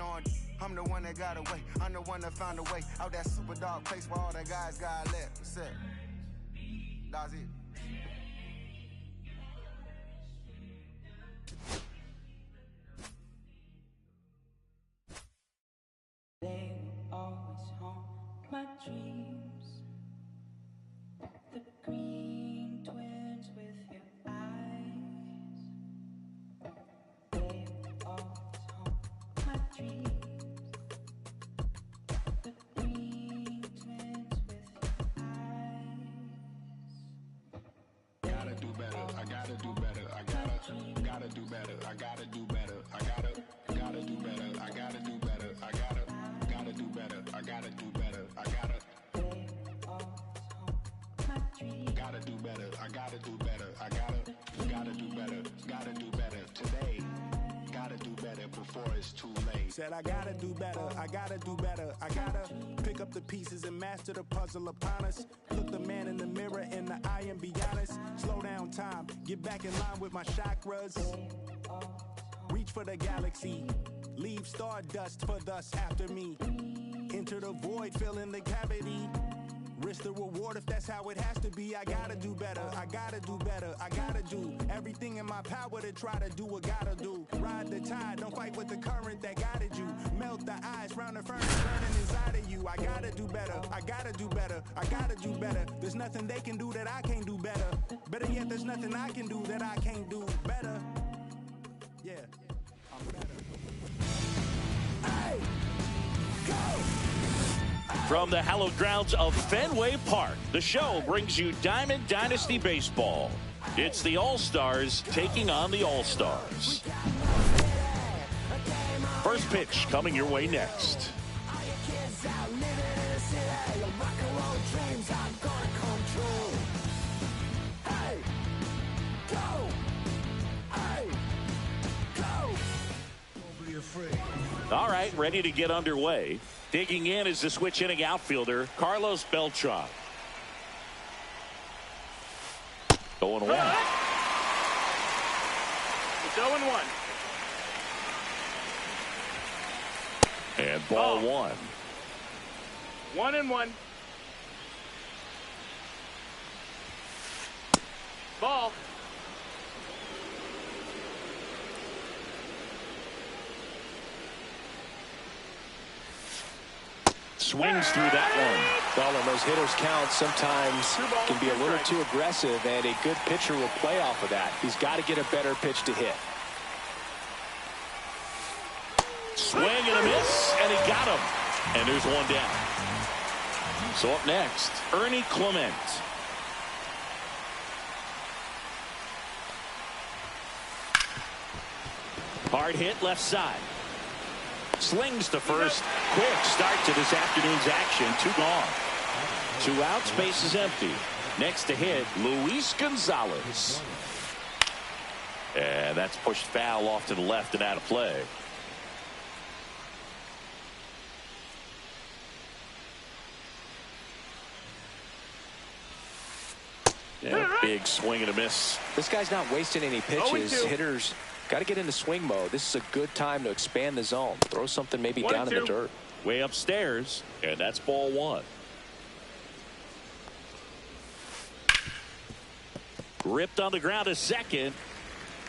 on. I'm the one that got away. I'm the one that found a way out that super dark place where all the guys got left. That's it. That's it. They will always haunt my dreams. The green twins with your eyes. They will always haunt my dreams. The green twins with your eyes. Gotta do better. I gotta do better. I gotta do better. I gotta do better. I gotta do better. I gotta do better. I gotta do better. I gotta do better. I gotta do better. I gotta do better. I gotta do better. Gotta do better today. Gotta do better before it's too late. Said I gotta do better. I gotta do better. I gotta pick up the pieces and master the puzzle upon us. Look the man in the mirror in the eye and be honest. Slow down time. Get back in line with my chakras. Reach for the galaxy. Leave stardust for thus after me. Enter the void, fill in the cavity. Risk the reward if that's how it has to be. I gotta do better, I gotta do better. I gotta do everything in my power to try to do what gotta do. Ride the tide, don't fight with the current that guided you. Melt the ice round the furnace burning inside of you. I gotta do better, I gotta do better. I gotta do better. There's nothing they can do that I can't do better. Better yet, there's nothing I can do that I can't do better. Yeah, I'm better. Hey, go! From the hallowed grounds of Fenway Park, the show brings you Diamond Dynasty Baseball. It's the All-Stars taking on the All-Stars. First pitch coming your way next. All right, ready to get underway. Digging in is the switch inning outfielder, Carlos Beltran. Going one. It's 0-1. And ball one. 1-1. Ball. Swings through that one. Well, and those hitters count sometimes can be a little too aggressive, and a good pitcher will play off of that. He's got to get a better pitch to hit. Swing and a miss, and he got him. And there's one down. So up next, Ernie Clement. Hard hit left side. Slings to first. Quick start to this afternoon's action. 2 gone. 2 outs. Base is empty. Next to hit, Luis Gonzalez. And that's pushed foul off to the left and out of play. Yeah, big swing and a miss. This guy's not wasting any pitches. 0-2. Hitters got to get into swing mode. This is a good time to expand the zone. Throw something maybe down in the dirt. Way upstairs, and that's ball one. Ripped on the ground to second.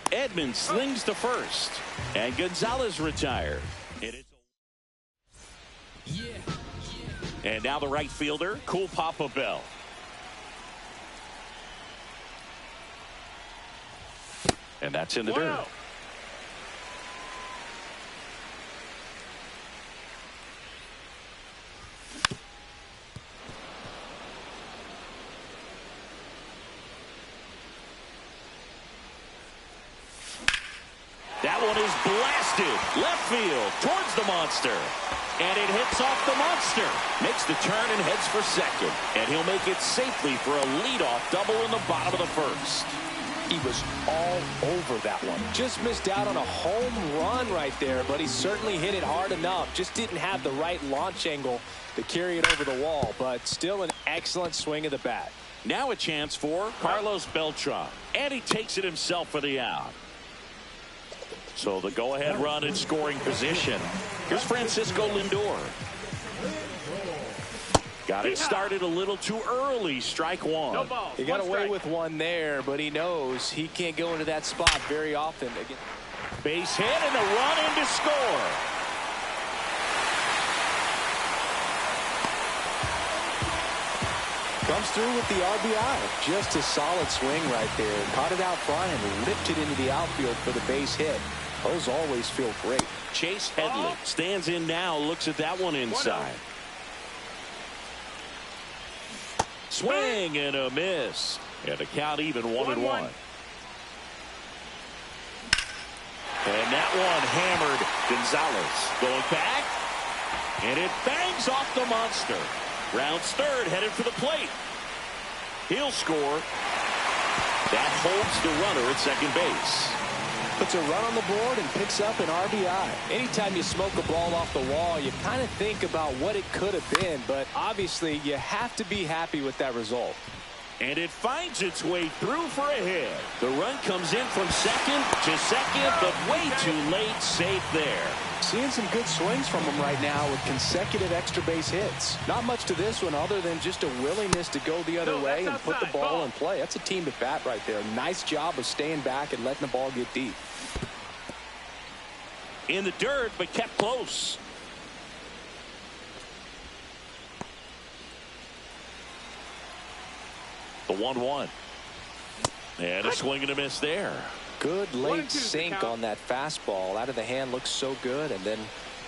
Edman slings to first. And Gonzalez retired. And now the right fielder, Cool Papa Bell. And that's in the dirt. That one is blasted left field towards the monster. And it hits off the monster. Makes the turn and heads for second. And he'll make it safely for a leadoff double in the bottom of the first. He was all over that one. Just missed out on a home run right there, but he certainly hit it hard enough. Just didn't have the right launch angle to carry it over the wall, but still an excellent swing of the bat. Now a chance for Carlos Beltran. And he takes it himself for the out. So the go-ahead run in scoring position. Here's Francisco Lindor. Got it started a little too early. Strike one. No balls. He got One away strike. with one there, but he knows he can't go into that spot very often. Again. Base hit and a run in to score. Comes through with the RBI. Just a solid swing right there. Caught it out front and lifted into the outfield for the base hit. Those always feel great. Chase Headley stands in now, looks at that one inside. Swing and a miss. And the count even 1-1. And that one hammered. Gonzalez going back. And it bangs off the monster. Rounds third, headed for the plate. He'll score. That holds the runner at second base. Puts a run on the board and picks up an RBI. Anytime you smoke a ball off the wall, you kind of think about what it could have been, but obviously you have to be happy with that result. And it finds its way through for a hit. The run comes in from second to second, but way too late. Safe there. Seeing some good swings from him right now with consecutive extra base hits. Not much to this one other than just a willingness to go the other way and put the ball in play. That's a team at bat right there. Nice job of staying back and letting the ball get deep. In the dirt, but kept close. The 1-1. And a swing and a miss there. Good late sink on that fastball. Out of the hand, looks so good. And then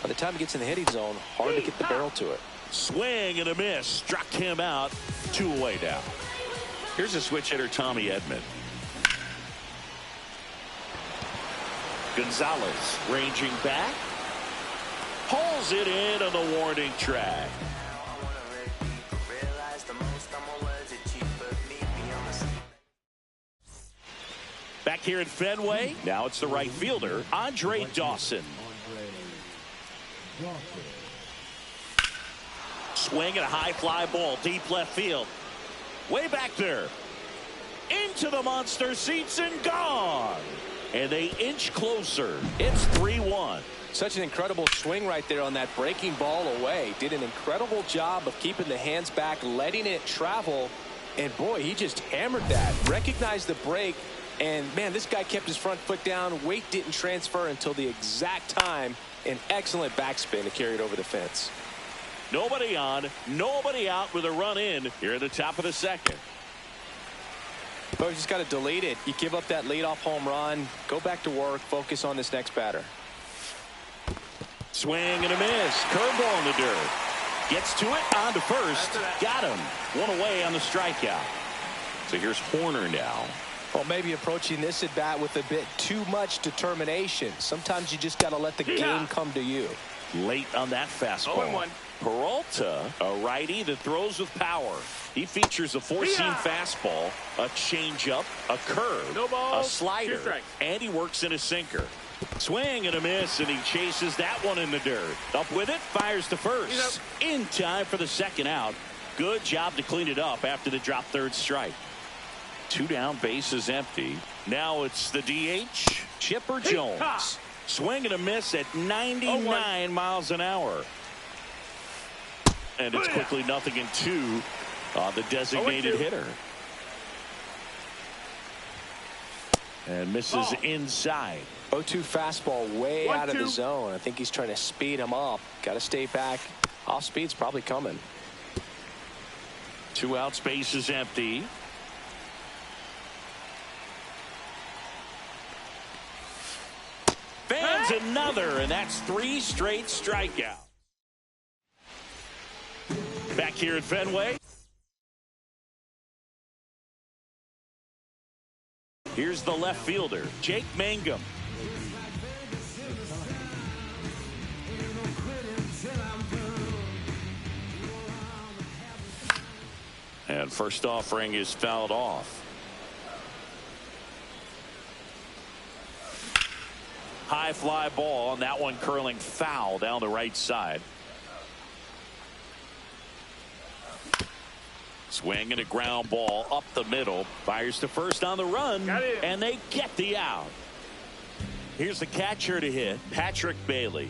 by the time he gets in the hitting zone, hard to get the barrel to it. Swing and a miss. Struck him out. 2 away now. Here's a switch hitter, Tommy Edman. Gonzalez ranging back. Pulls it in on the warning track. Back here at Fenway, now it's the right fielder, Andre Dawson. Swing and a high fly ball, deep left field. Way back there. Into the monster seats and gone. And they inch closer. It's 3-1. Such an incredible swing right there on that breaking ball away. Did an incredible job of keeping the hands back, letting it travel. And boy, he just hammered that. Recognized the break. And man, this guy kept his front foot down. Weight didn't transfer until the exact time. An excellent backspin to carry it over the fence. Nobody on, nobody out with a run in here at the top of the second. But you just got to delete it. You give up that leadoff home run. Go back to work. Focus on this next batter. Swing and a miss. Curveball in the dirt. Gets to it. On to first. Got him. 1 away on the strikeout. So here's Horner now. Well, maybe approaching this at bat with a bit too much determination. Sometimes you just got to let the game come to you. Late on that fastball. 0-1. Peralta, a righty that throws with power. He features a four-seam fastball, a changeup, a curve, No balls, a slider, 2 strikes. and he works in a sinker. Swing and a miss, and he chases that one in the dirt. Up with it, fires to first. In time for the second out. Good job to clean it up after the drop third strike. 2 down, bases empty. Now it's the DH, Chipper Jones. Swing and a miss at 99 miles an hour. And it's quickly 0-2 on the designated hitter. And misses inside. 0-2 fastball way out of the zone. I think he's trying to speed him up. Got to stay back. Off speed's probably coming. 2 outs, bases empty. Fans another, and that's 3 straight strikeouts. Back here at Fenway. Here's the left fielder, Jake Mangum. And first offering is fouled off. High fly ball, and that one curling foul down the right side. Swing and a ground ball up the middle. Fires to first on the run, and they get the out. Here's the catcher to hit, Patrick Bailey.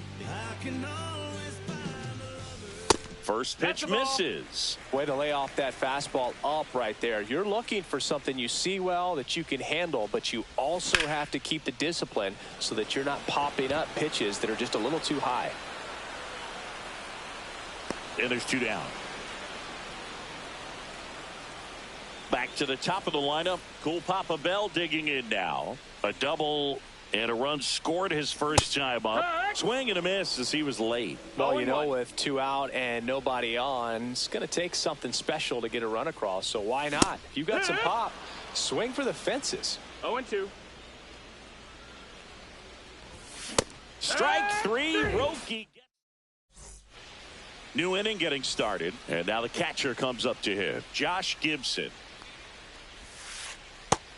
First pitch misses. Way to lay off that fastball up right there. You're looking for something you see well that you can handle, but you also have to keep the discipline so that you're not popping up pitches that are just a little too high. And there's 2 down. Back to the top of the lineup. Cool Papa Bell digging in now. A double and a run scored his first time up. Swing and a miss as he was late. Well, you know, with 2 out and nobody on, it's going to take something special to get a run across. So why not? If you've got some pop, swing for the fences. 0-2. Strike 3. Roki. New inning getting started. And now the catcher comes up to him. Josh Gibson.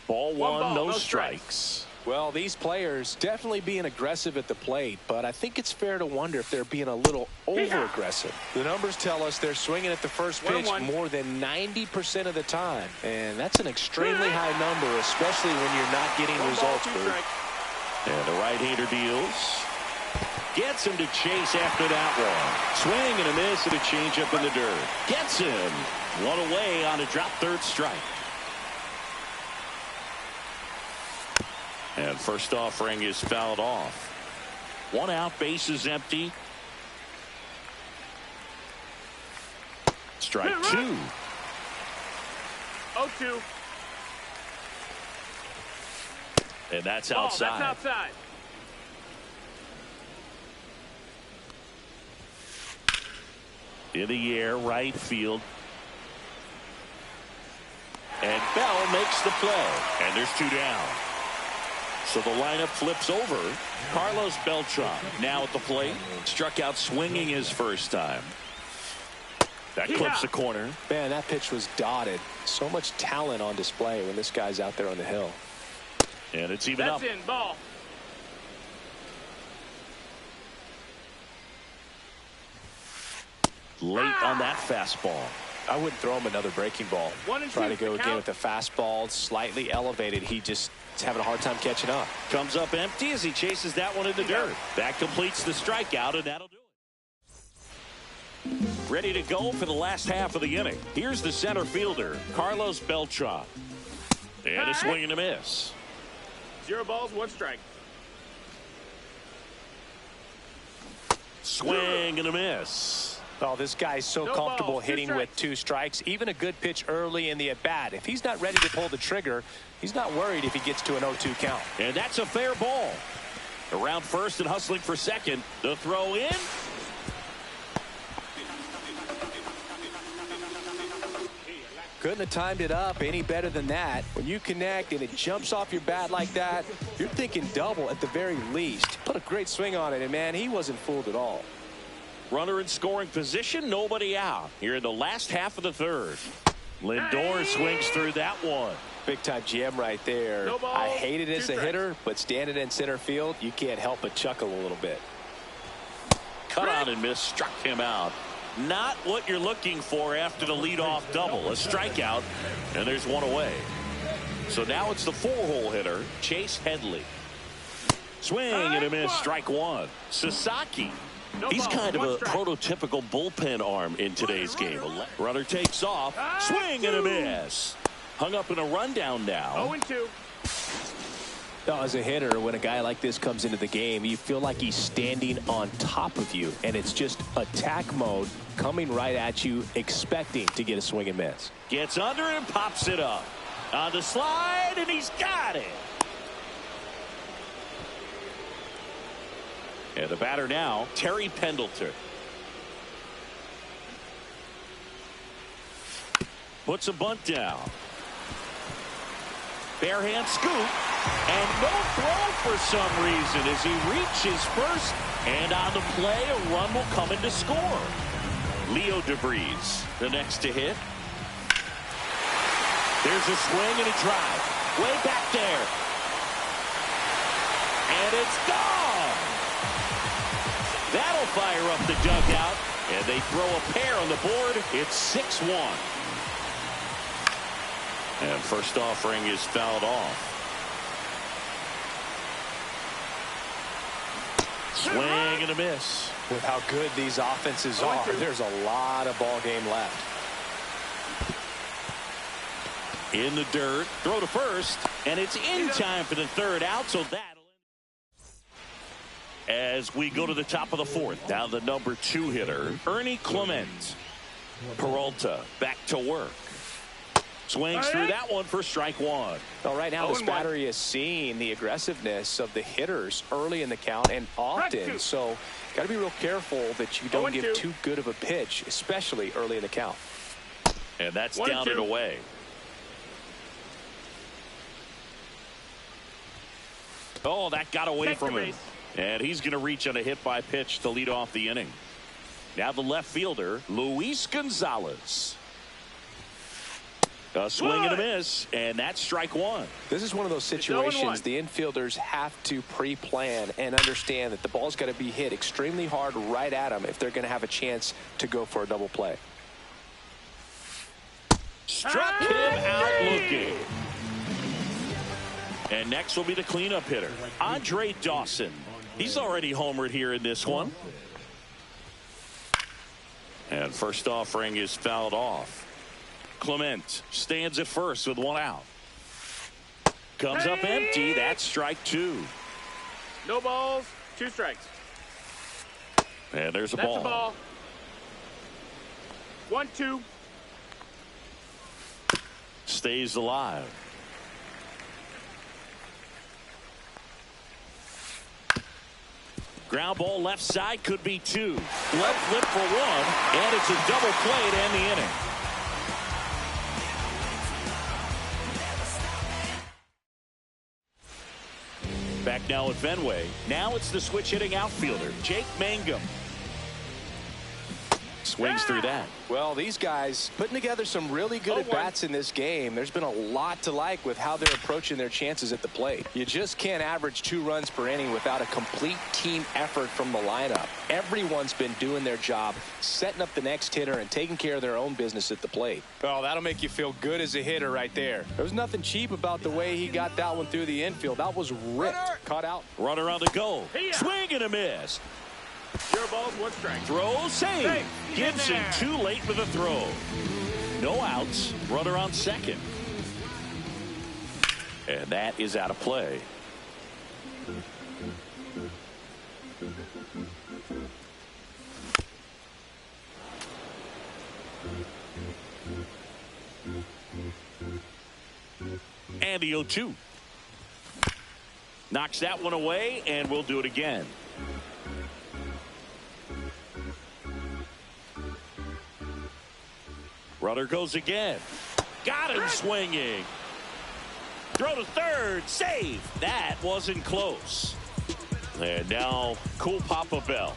Ball 1, no strikes. Well, these players definitely being aggressive at the plate, but I think it's fair to wonder if they're being a little over-aggressive. The numbers tell us they're swinging at the first pitch more than 90% of the time, and that's an extremely high number, especially when you're not getting results. And the right-hander deals. Gets him to chase after that one. Swing and a miss and a changeup in the dirt. Gets him. One away on a drop third strike. And first offering is fouled off. 1 out, bases empty. Strike 2. 0-2. And that's outside. That's outside. In the air, right field. And Bell makes the play. And there's 2 down. So the lineup flips over. Carlos Beltran now at the plate. Struck out swinging his first time. That clips the corner. Man, that pitch was dotted. So much talent on display when this guy's out there on the hill. And it's even up. That's in. Ball. Late on that fastball. I wouldn't throw him another breaking ball. 1-2. Try to go again with the fastball slightly elevated. He just is having a hard time catching up. Comes up empty as he chases that one in the dirt. That completes the strikeout, and that'll do it. Ready to go for the last half of the inning. Here's the center fielder, Carlos Beltran. And a swing and a miss. 0 balls, 1 strike. Swing and a miss. Oh, this guy's so comfortable hitting with 2 strikes. Even a good pitch early in the at-bat. If he's not ready to pull the trigger, he's not worried if he gets to an 0-2 count. And that's a fair ball. Around first and hustling for second. The throw in. Couldn't have timed it up any better than that. When you connect and it jumps off your bat like that, you're thinking double at the very least. Put a great swing on it, and man, he wasn't fooled at all. Runner in scoring position, nobody out. Here in the last half of the third. Lindor swings through that one. Big time gem right there. No ball, I hate it as 2 a strikes. hitter, but standing in center field, you can't help but chuckle a little bit. Cut on and miss, struck him out. Not what you're looking for after the leadoff double. A strikeout, and there's 1 away. So now it's the 4-hole hitter, Chase Headley. Swing and a miss, strike 1. Sasaki. He's kind of a prototypical bullpen arm in today's game. Runner takes off. Swing and a miss. Hung up in a rundown now. 0-2. Now, as a hitter, when a guy like this comes into the game, you feel like he's standing on top of you, and it's just attack mode coming right at you, expecting to get a swing and miss. Gets under it and pops it up. On the slide, and he's got it. And the batter now, Terry Pendleton. Puts a bunt down. Bare hand scoop. And no throw for some reason as he reaches first. And on the play, a run will come in to score. Leo DeVries, the next to hit. There's a swing and a drive. Way back there. And it's gone. That'll fire up the dugout. And they throw a pair on the board. It's 6-1. And first offering is fouled off. Swing and a miss. With how good these offenses are, there's a lot of ball game left. In the dirt, throw to first, and it's in time for the third out, so that'll as we go to the top of the fourth. Now the number 2 hitter, Ernie Clement. Peralta back to work. Swings through that one for strike one. Well, right now this battery is seeing the aggressiveness of the hitters early in the count and often. So got to be real careful that you don't give too good of a pitch, especially early in the count. And that's down and away. Oh, that got away from him. And he's going to reach on a hit by pitch to lead off the inning. Now the left fielder, Luis Gonzalez. A swing and a miss, and that's strike one. This is one of those situations the infielders have to pre-plan and understand that the ball's got to be hit extremely hard right at them if they're going to have a chance to go for a double play. Struck him out looking. And next will be the cleanup hitter, Andre Dawson. He's already homered here in this one. And first offering is fouled off. Clement stands at first with one out. Comes up empty. That's strike two. No balls, 2 strikes. And there's a That's ball. A ball. 1-2. Stays alive. Ground ball left side, could be 2. Left flip for 1, and it's a double play to end the inning. Back now at Fenway. Now it's the switch hitting outfielder, Jake Mangum. Swings through that. Well, these guys putting together some really good at-bats in this game. There's been a lot to like with how they're approaching their chances at the plate. You just can't average 2 runs per inning without a complete team effort from the lineup. Everyone's been doing their job, setting up the next hitter and taking care of their own business at the plate. Well, that'll make you feel good as a hitter right there. There was nothing cheap about the way he got that one through the infield. That was ripped. Caught out. Runner on the go. Swing and a miss. 0 balls, 1 strike. Throw, save. Gibson too late for the throw. No outs. Runner on second. And that is out of play. And the 0-2. Knocks that one away, and we'll do it again. Runner goes again. Got him swinging. Throw to third. Save. That wasn't close. And now Cool Papa Bell.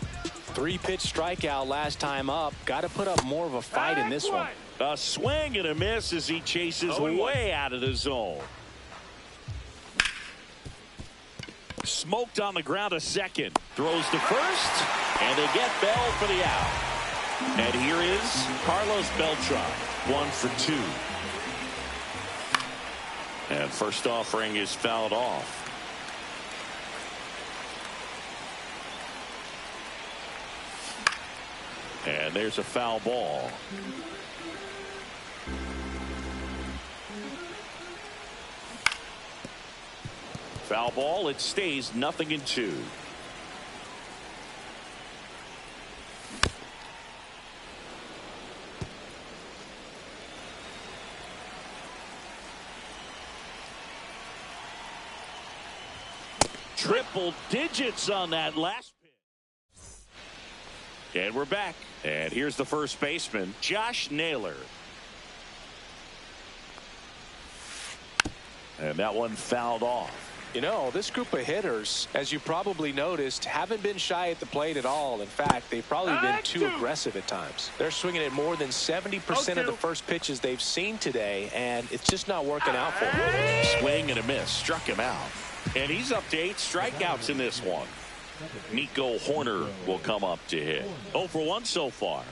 3-pitch strikeout last time up. Got to put up more of a fight in this one. A swing and a miss as he chases way out of the zone. Smoked on the ground a second. Throws to first. And they get Bell for the out. And here is Carlos Beltran, 1 for 2. And first offering is fouled off. And there's a foul ball. Foul ball, it stays 0-2. Triple digits on that last pitch. And we're back. And here's the first baseman, Josh Naylor. And that one fouled off. You know, this group of hitters, as you probably noticed, haven't been shy at the plate at all. In fact, they've probably been too aggressive at times. They're swinging at more than 70% of the first pitches they've seen today, and it's just not working out for them. Swing and a miss. Struck him out. And he's up to 8 strikeouts in this one. Nico Hoerner will come up to hit. 0 for 1 so far.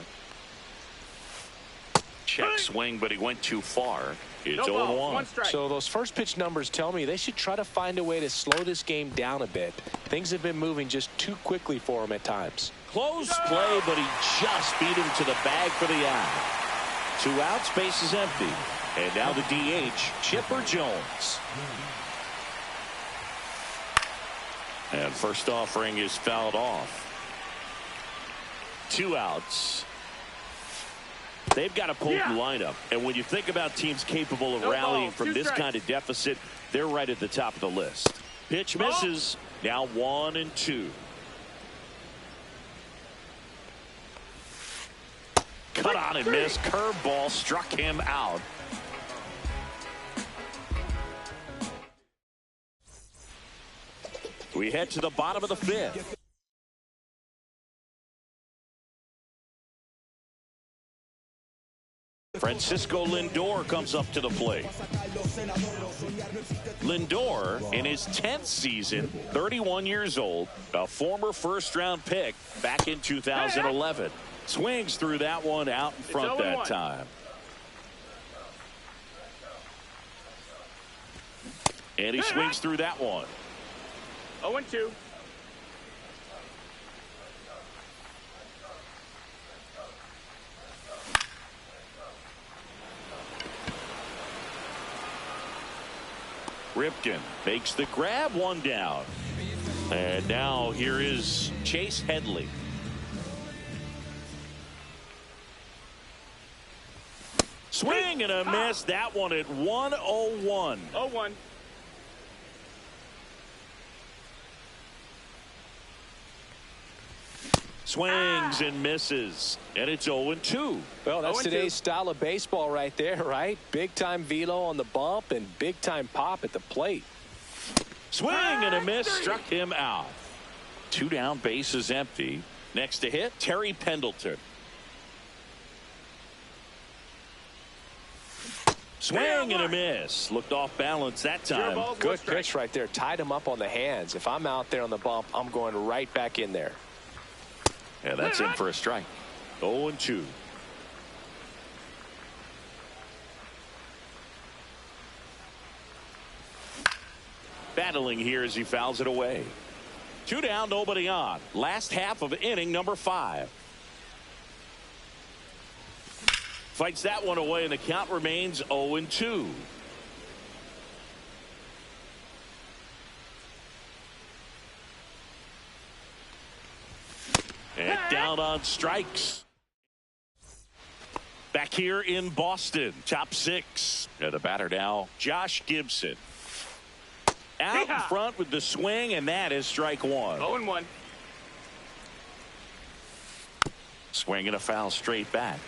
Check swing, but he went too far. It's No balls, 0-1. one strike. So those first pitch numbers tell me they should try to find a way to slow this game down a bit. Things have been moving just too quickly for him at times. Close play, but he just beat him to the bag for the out. 2 outs, base is empty. And now the DH, Chipper Jones. And first offering is fouled off. 2 outs. They've got a potent lineup. And when you think about teams capable of rallying from this kind of deficit, they're right at the top of the list. Pitch misses. Now 1-2. Cut on and miss. Curveball struck him out. We head to the bottom of the 5th. Francisco Lindor comes up to the plate. Lindor, in his 10th season, 31 years old, a former first-round pick back in 2011. Swings through that one out in front that time. And he swings through that one. 0-2. Ripken makes the grab, 1 down. And now here is Chase Headley. Swing and a miss. That one at 1-0-1. 0-1. Swings and misses. And it's 0-2. Well, that's 0-2. today's style of baseball right there, right? Big-time velo on the bump and big-time pop at the plate. Swing and a miss. Struck him out. 2 down, base is empty. Next to hit, Terry Pendleton. Swing and a miss. Looked off balance that time. Good pitch right there. Tied him up on the hands. If I'm out there on the bump, I'm going right back in there. And that's in for a strike. 0-2. Battling here as he fouls it away. 2 down, nobody on. Last half of inning number 5. Fights that one away, and the count remains 0-2. And down on strikes. Back here in Boston, top 6. And the batter now, Josh Gibson. Out in front with the swing, and that is strike 1. 0-1. Swing and a foul straight back.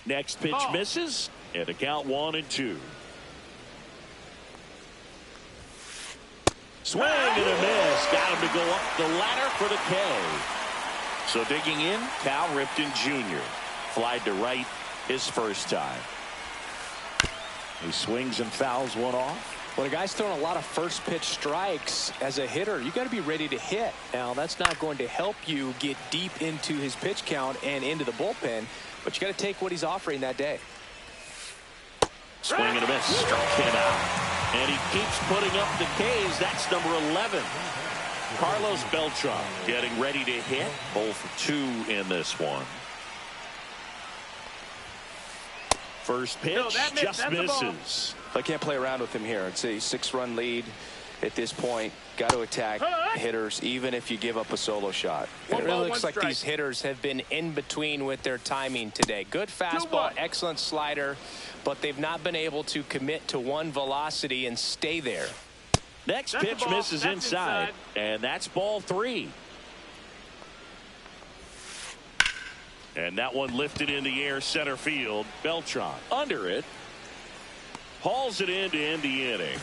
Next pitch misses, and the count 1-2. Swing and a miss. Got him to go up the ladder for the K. So digging in, Cal Ripken Jr. Flied to right his first time. He swings and fouls one off. When a guy's throwing a lot of first pitch strikes as a hitter, you got to be ready to hit. Now, that's not going to help you get deep into his pitch count and into the bullpen, but you got to take what he's offering that day. Swing and a miss. Struck him out. And he keeps putting up the Ks. That's number 11. Carlos Beltran getting ready to hit. 0 for 2 in this one. First pitch just misses. I can't play around with him here. It's a 6-run lead at this point. Got to attack hitters even if you give up a solo shot. It really looks like these hitters have been in between with their timing today. Good fastball, excellent slider, but they've not been able to commit to one velocity and stay there. Next pitch misses inside, and that's ball 3. And that one lifted in the air center field. Beltran under it. Hauls it in to end the inning.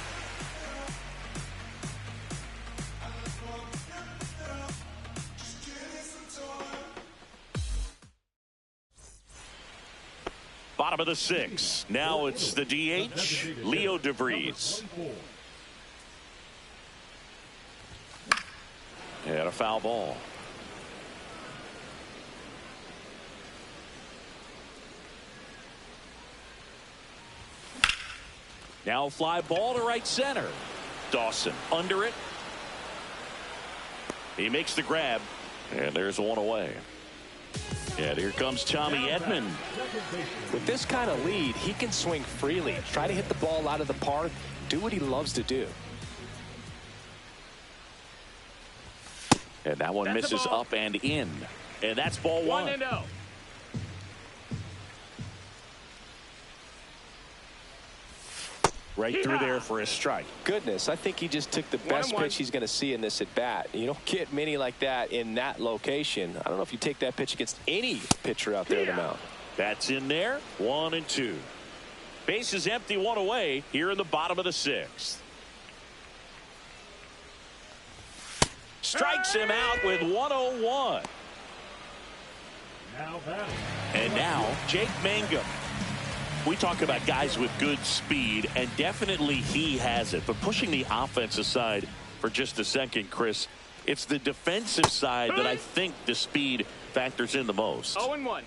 Bottom of the 6th. Now it's the DH, Leo DeVries. And a foul ball. Now fly ball to right center. Dawson under it. He makes the grab, and there's one away. And here comes Tommy Edman. With this kind of lead, he can swing freely, try to hit the ball out of the park, do what he loves to do. And that one misses up and in. And that's ball one. 1-0. Right through there for a strike. Goodness, I think he just took the best pitch he's going to see in this at bat. You don't get many like that in that location. I don't know if you take that pitch against any pitcher out there in the mound. That's in there. 1-2. Bases empty, one away here in the bottom of the 6th. Strikes him out with 101. And now Jake Mangum. We talk about guys with good speed, and definitely he has it. But pushing the offense aside for just a second, Chris, it's the defensive side that I think the speed factors in the most. 0-1.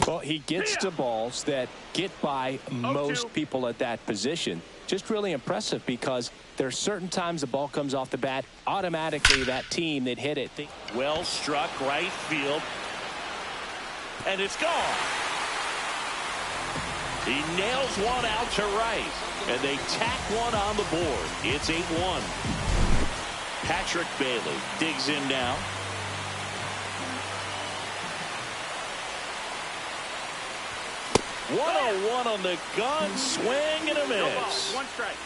Well, he gets to balls that get by most people at that position. Just really impressive because there's certain times the ball comes off the bat, automatically that team that hit it. Well struck right field. And it's gone. He nails one out to right. And they tack one on the board. It's 8-1. Patrick Bailey digs in now. One on the gun, swing and a miss. No ball, 1 strike.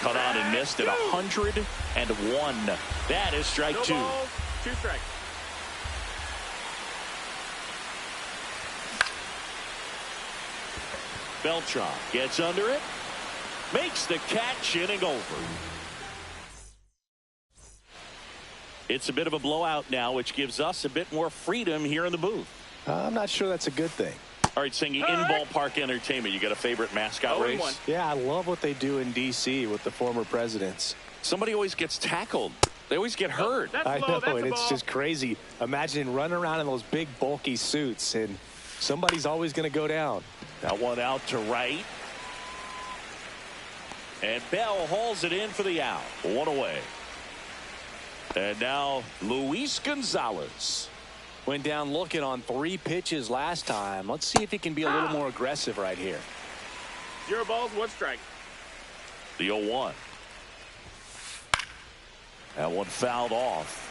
Cut on and missed at 101. That is strike no 2. Balls, 2 strikes. Beltran gets under it, makes the catch, inning over. It's a bit of a blowout now, which gives us a bit more freedom here in the booth. I'm not sure that's a good thing. All right, Singy, in ballpark entertainment, you got a favorite mascot race? 0-1. Yeah, I love what they do in D.C. with the former presidents. Somebody always gets tackled. They always get hurt. That's I low, know, that's and a it's ball. just crazy. Imagine running around in those big, bulky suits, and somebody's always going to go down. That one out to right. And Bell hauls it in for the out. One away. And now Luis Gonzalez. Went down looking on 3 pitches last time. Let's see if he can be a little more aggressive right here. 0 balls, 1 strike. The 0-1. That one fouled off.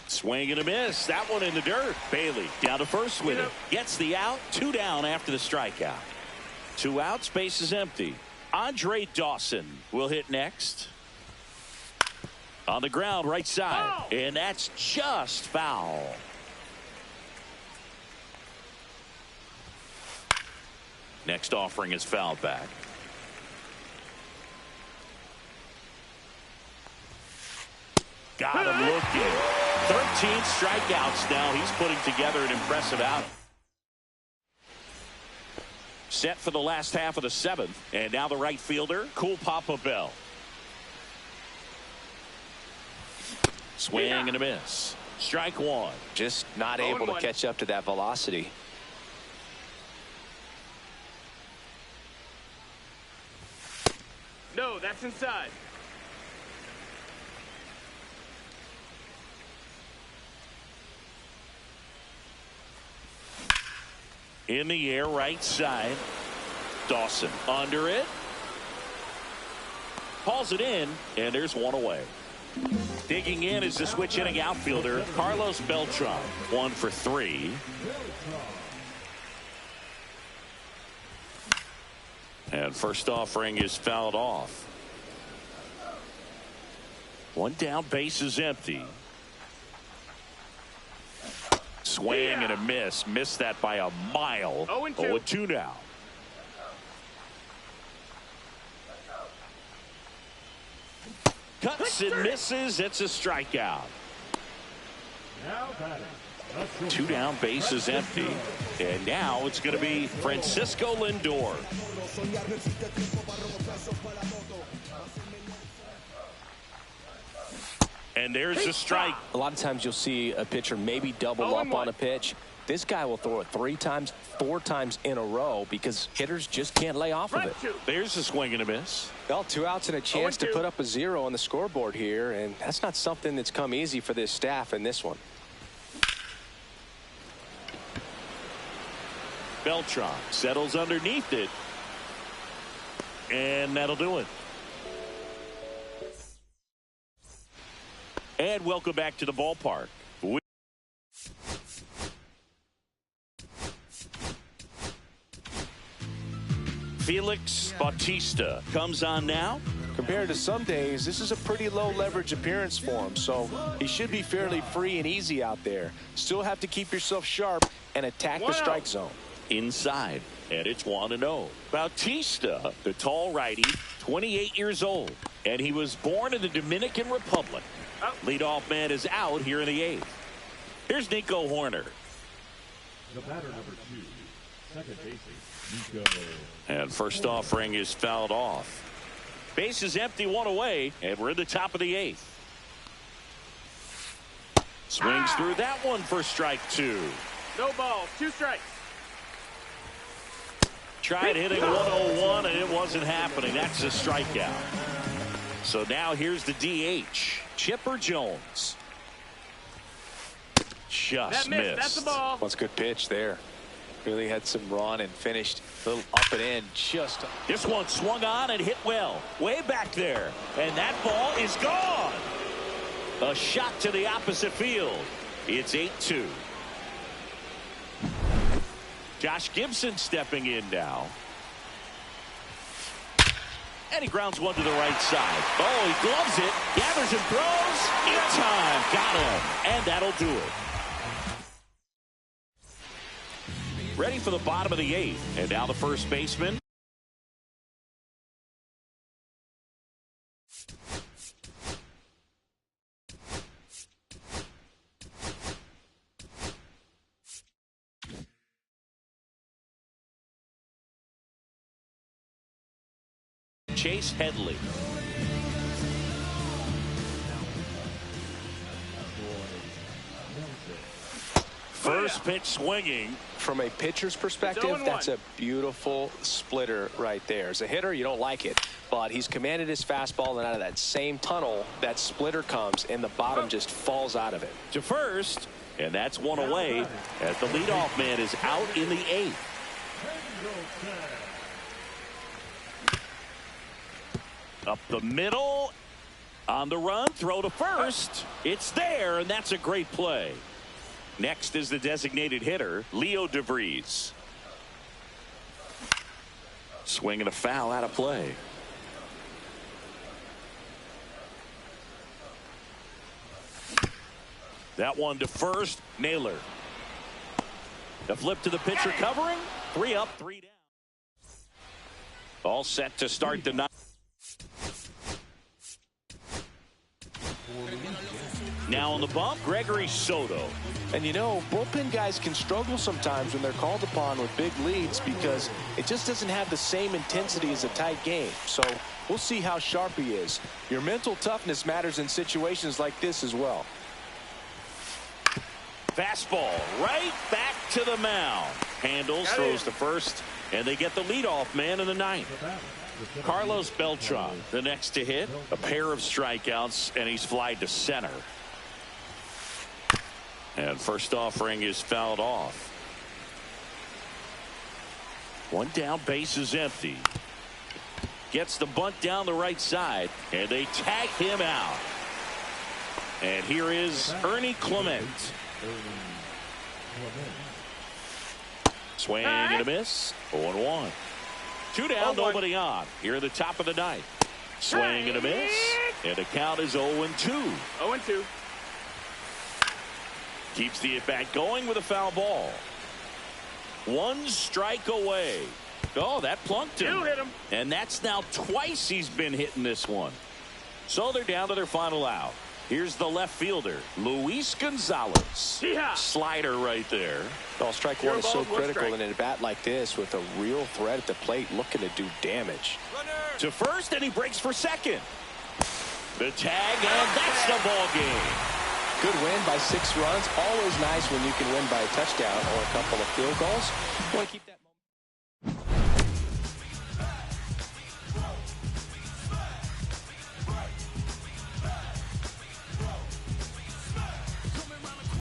Swing and a miss. That one in the dirt. Bailey down to first with it. Gets the out. 2 down after the strikeout. 2 outs. Base is empty. Andre Dawson will hit next. On the ground, right side. And that's just foul. Next offering is fouled back. Got him looking. 13 strikeouts now. He's putting together an impressive outing. Set for the last half of the 7th. And now the right fielder, Cool Papa Bell. Swing and a miss. Strike 1. Just not able to catch up to that velocity. No, that's inside. In the air, right side. Dawson under it. Hauls it in, and there's one away. Digging in is the switch hitting outfielder, Carlos Beltran. 1 for 3. And first offering is fouled off. 1 down, base is empty. Swing and a miss. Missed that by a mile. 0-2 now. Cuts and misses. It's a strikeout. 2 down, base is empty. And now it's going to be Francisco Lindor. And there's a strike. A lot of times you'll see a pitcher maybe double up on a pitch. This guy will throw it 3 times, 4 times in a row because hitters just can't lay off of it. There's a swing and a miss. Well, 2 outs and a chance to put up a 0 on the scoreboard here, and that's not something that's come easy for this staff in this one. Beltran settles underneath it, and that'll do it. And welcome back to the ballpark. Felix Bautista comes on now. Compared to some days, this is a pretty low leverage appearance for him, so he should be fairly free and easy out there. Still have to keep yourself sharp and attack the strike zone. Inside, and it's 1-0. Bautista, the tall righty, 28 years old, and he was born in the Dominican Republic. Leadoff man is out here in the 8th. Here's Nico Hoerner. The batter number 2, second baseman, Nico. And first offering is fouled off. Base is empty, 1 away, and we're in the top of the 8th. Swings through that one for strike 2. No ball, 2 strikes. Tried hitting 101, and it wasn't happening. That's a strikeout. So now here's the DH, Chipper Jones. Just missed. That's the ball. That's a good pitch there. Really had some run and finished a little up and in. This one swung on and hit well. Way back there. And that ball is gone. A shot to the opposite field. It's 8-2. Josh Gibson stepping in now. And he grounds one to the right side. Oh, he gloves it. Gathers and throws. In time. Got him. And that'll do it. Ready for the bottom of the 8th. And now the first baseman. Chase Headley. First pitch swinging. From a pitcher's perspective, that's a beautiful splitter right there. As a hitter, you don't like it, but he's commanded his fastball, and out of that same tunnel, that splitter comes, and the bottom just falls out of it. To first, and that's 1 away as the leadoff man is out in the 8th. Up the middle, on the run, throw to first. It's there, and that's a great play. Next is the designated hitter, Leo DeVries. Swinging a foul out of play. That one to first, Naylor. The flip to the pitcher covering. 3 up, 3 down. All set to start the 9th. Now on the bump, Gregory Soto. And you know, bullpen guys can struggle sometimes when they're called upon with big leads because it just doesn't have the same intensity as a tight game. So we'll see how sharp he is. Your mental toughness matters in situations like this as well. Fastball right back to the mound. Handles, throws to first, and they get the leadoff man in the 9th. Carlos Beltran, the next to hit. A pair of strikeouts, and he's flied to center. And first offering is fouled off. 1 down, base is empty. Gets the bunt down the right side, and they tag him out. And here is Ernie Clement. Swing and a miss. 0-1. 2 down, nobody on. Here at the top of the 9th. Swing and a miss. And the count is 0-2. 0-2. Keeps the at-bat going with a foul ball. 1 strike away. Oh, that plunked him. You hit him. And that's now twice he's been hitting this one. So they're down to their final out. Here's the left fielder, Luis Gonzalez. Yeah. Slider right there. Well, strike 1 is so critical in an at-bat like this with a real threat at the plate looking to do damage. To first, and he breaks for second. The tag, and that's the ball game. Good win by 6 runs. Always nice when you can win by a touchdown or a couple of field goals. You want to keep that.